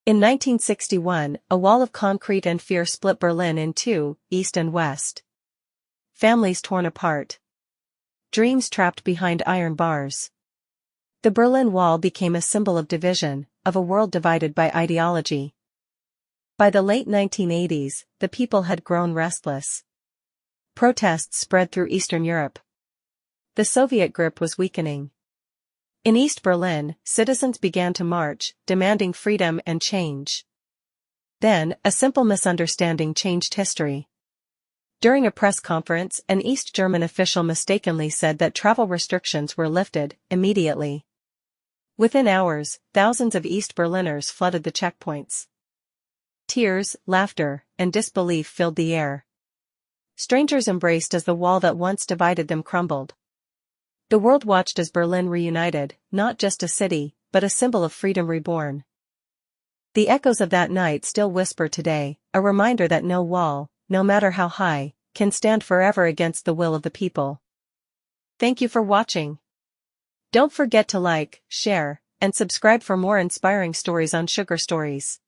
In 1961, a wall of concrete and fear split Berlin in two, east and west. Families torn apart. Dreams trapped behind iron bars. The Berlin Wall became a symbol of division, of a world divided by ideology. By the late 1980s, the people had grown restless. Protests spread through Eastern Europe. The Soviet grip was weakening. In East Berlin, citizens began to march, demanding freedom and change. Then, a simple misunderstanding changed history. During a press conference, an East German official mistakenly said that travel restrictions were lifted immediately. Within hours, thousands of East Berliners flooded the checkpoints. Tears, laughter, and disbelief filled the air. Strangers embraced as the wall that once divided them crumbled. The world watched as Berlin reunited, not just a city, but a symbol of freedom reborn. The echoes of that night still whisper today, a reminder that no wall, no matter how high, can stand forever against the will of the people. Thank you for watching. Don't forget to like, share, and subscribe for more inspiring stories on Sugar Stories.